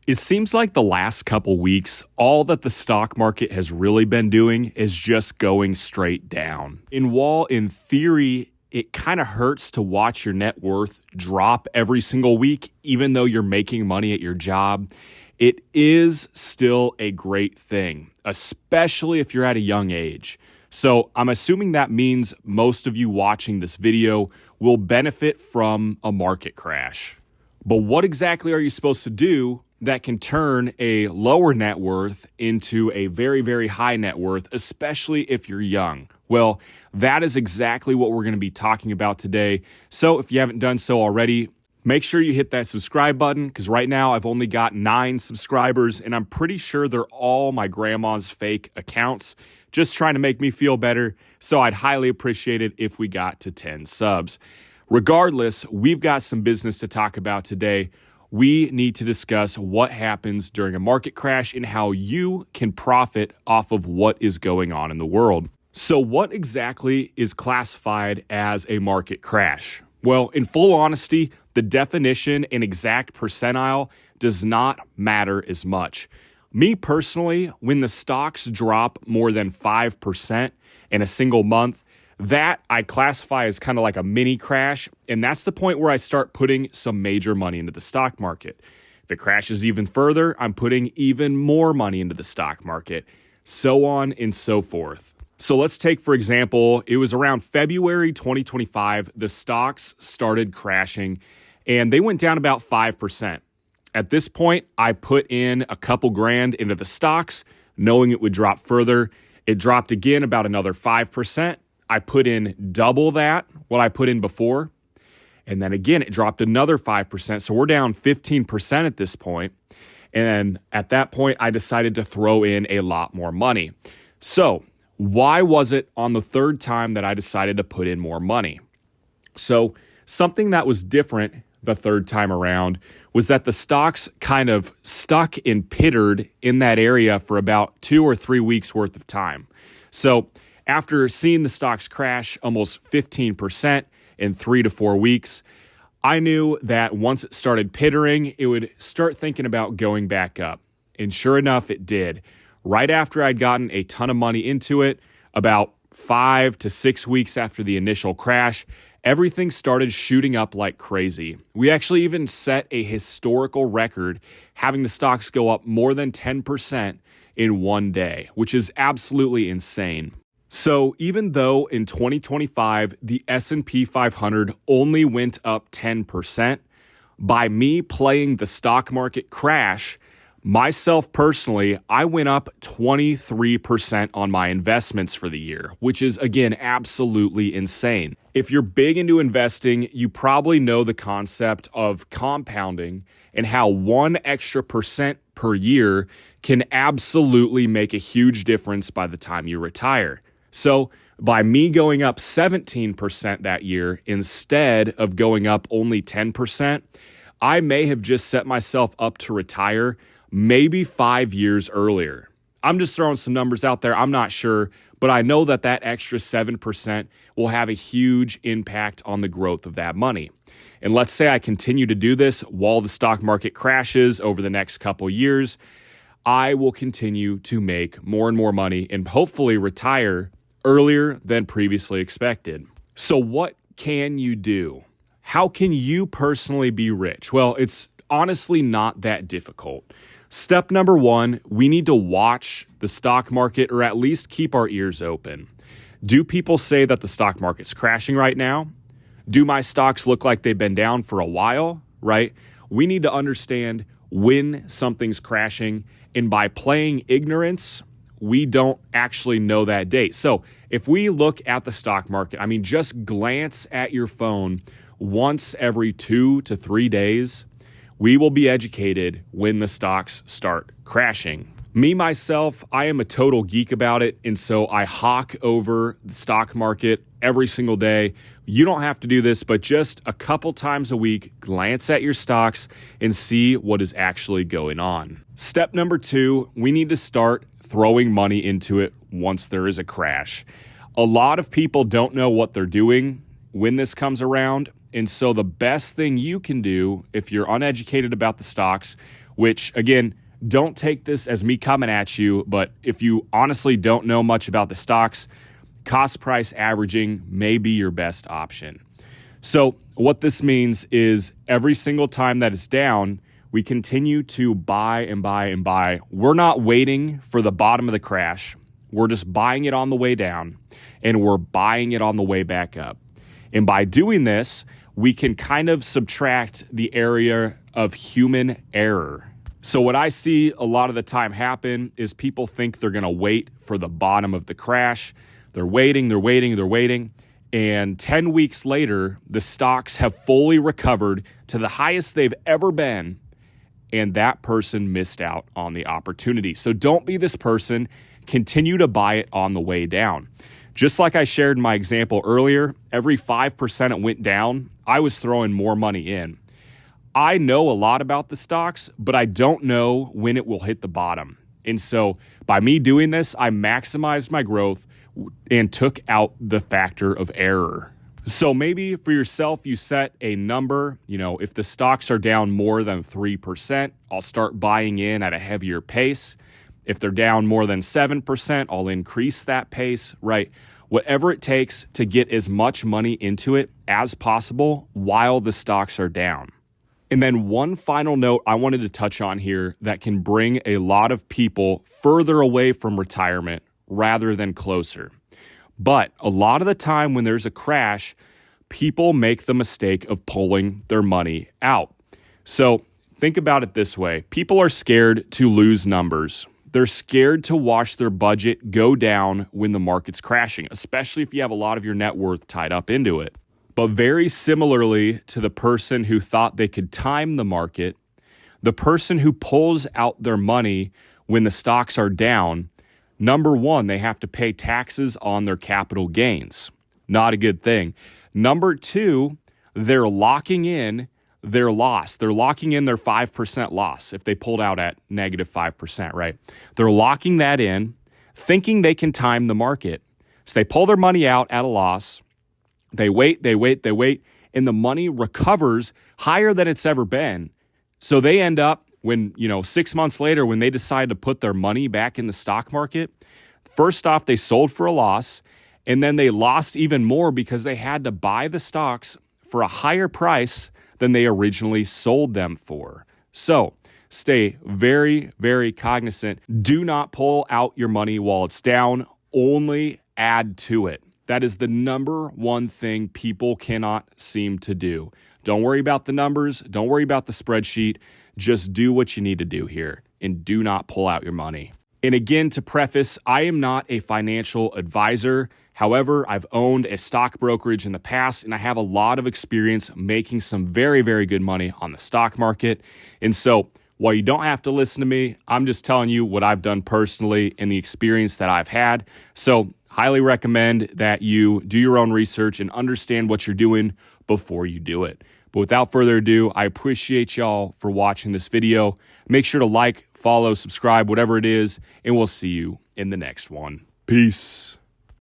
It seems like the last couple weeks, all that the stock market has really been doing is just going straight down. And while in theory, it kind of hurts to watch your net worth drop every single week, even though you're making money at your job, it is still a great thing, especially if you're at a young age. So I'm assuming that means most of you watching this video will benefit from a market crash. But what exactly are you supposed to do that can turn a lower net worth into a very, very high net worth, especially if you're young? Well, that is exactly what we're going to be talking about today. So if you haven't done so already, make sure you hit that subscribe button, because right now I've only got 9 subscribers, and I'm pretty sure they're all my grandma's fake accounts, just trying to make me feel better. So I'd highly appreciate it if we got to 10 subs. Regardless, we've got some business to talk about today. We need to discuss what happens during a market crash and how you can profit off of what is going on in the world. So what exactly is classified as a market crash? Well, in full honesty, the definition and exact percentile does not matter as much. Me personally, when the stocks drop more than 5% in a single month, that I classify as kind of like a mini crash, and that's the point where I start putting some major money into the stock market. If it crashes even further, I'm putting even more money into the stock market, so on and so forth. So let's take, for example, it was around February 2025, the stocks started crashing, and they went down about 5%. At this point, I put in a couple grand into the stocks, knowing it would drop further. It dropped again about another 5%. I put in double that, what I put in before. And then again, it dropped another 5%. So we're down 15% at this point. And at that point, I decided to throw in a lot more money. So why was it on the third time that I decided to put in more money? So something that was different the third time around was that the stocks kind of stuck and pittered in that area for about 2 or 3 weeks worth of time. So after seeing the stocks crash almost 15% in 3 to 4 weeks, I knew that once it started pittering, it would start thinking about going back up. And sure enough, it did. Right after I'd gotten a ton of money into it, about 5 to 6 weeks after the initial crash, everything started shooting up like crazy. We actually even set a historical record, having the stocks go up more than 10% in one day, which is absolutely insane. So even though in 2025, the S&P 500 only went up 10%, by me playing the stock market crash, myself personally, I went up 23% on my investments for the year, which is, again, absolutely insane. If you're big into investing, you probably know the concept of compounding and how 1 extra percent per year can absolutely make a huge difference by the time you retire. So by me going up 17% that year instead of going up only 10%, I may have just set myself up to retire maybe 5 years earlier. I'm just throwing some numbers out there. I'm not sure, but I know that that extra 7% will have a huge impact on the growth of that money. And let's say I continue to do this while the stock market crashes over the next couple years, I will continue to make more and more money and hopefully retire earlier than previously expected. So what can you do? How can you personally be rich? Well, it's honestly not that difficult. Step number 1, we need to watch the stock market, or at least keep our ears open. Do people say that the stock market's crashing right now? Do my stocks look like they've been down for a while, right? We need to understand when something's crashing, and by playing ignorance, we don't actually know that date. So if we look at the stock market, just glance at your phone once every 2 to 3 days, we will be educated when the stocks start crashing. Me, myself, I am a total geek about it, and so I hawk over the stock market every single day. You don't have to do this, but just a couple times a week, glance at your stocks and see what is actually going on. Step number 2, we need to start throwing money into it once there is a crash. A lot of people don't know what they're doing when this comes around, and so the best thing you can do if you're uneducated about the stocks, which again, don't take this as me coming at you, but if you honestly don't know much about the stocks, cost price averaging may be your best option. So what this means is every single time that it's down, we continue to buy and buy and buy. We're not waiting for the bottom of the crash. We're just buying it on the way down, and we're buying it on the way back up. And by doing this, we can kind of subtract the area of human error. So what I see a lot of the time happen is people think they're going to wait for the bottom of the crash. They're waiting. And 10 weeks later, the stocks have fully recovered to the highest they've ever been. And that person missed out on the opportunity. So don't be this person. Continue to buy it on the way down. Just like I shared in my example earlier, every 5% it went down, I was throwing more money in. I know a lot about the stocks, but I don't know when it will hit the bottom. And so by me doing this, I maximized my growth and took out the factor of error. So maybe for yourself, you set a number, if the stocks are down more than 3%, I'll start buying in at a heavier pace. If they're down more than 7%, I'll increase that pace, right? Whatever it takes to get as much money into it as possible while the stocks are down. And then one final note I wanted to touch on here that can bring a lot of people further away from retirement rather than closer. But a lot of the time when there's a crash, people make the mistake of pulling their money out. So think about it this way. People are scared to lose numbers. They're scared to watch their budget go down when the market's crashing, especially if you have a lot of your net worth tied up into it. But very similarly to the person who thought they could time the market, the person who pulls out their money when the stocks are down, number one, they have to pay taxes on their capital gains. Not a good thing. Number two, they're locking in their loss. They're locking in their 5% loss if they pulled out at negative 5%, right? They're locking that in, thinking they can time the market. So they pull their money out at a loss. They wait, and the money recovers higher than it's ever been. So they end up when, 6 months later, when they decide to put their money back in the stock market, first off, they sold for a loss, and then they lost even more because they had to buy the stocks for a higher price than they originally sold them for. So stay very, very cognizant. Do not pull out your money while it's down. Only add to it. That is the number one thing people cannot seem to do. Don't worry about the numbers. Don't worry about the spreadsheet. Just do what you need to do here and do not pull out your money. And again, to preface, I am not a financial advisor. However, I've owned a stock brokerage in the past, and I have a lot of experience making some very, very good money on the stock market. And so while you don't have to listen to me, I'm just telling you what I've done personally and the experience that I've had. So highly recommend that you do your own research and understand what you're doing before you do it. But without further ado, I appreciate y'all for watching this video. Make sure to like, follow, subscribe, whatever it is, and we'll see you in the next one. Peace.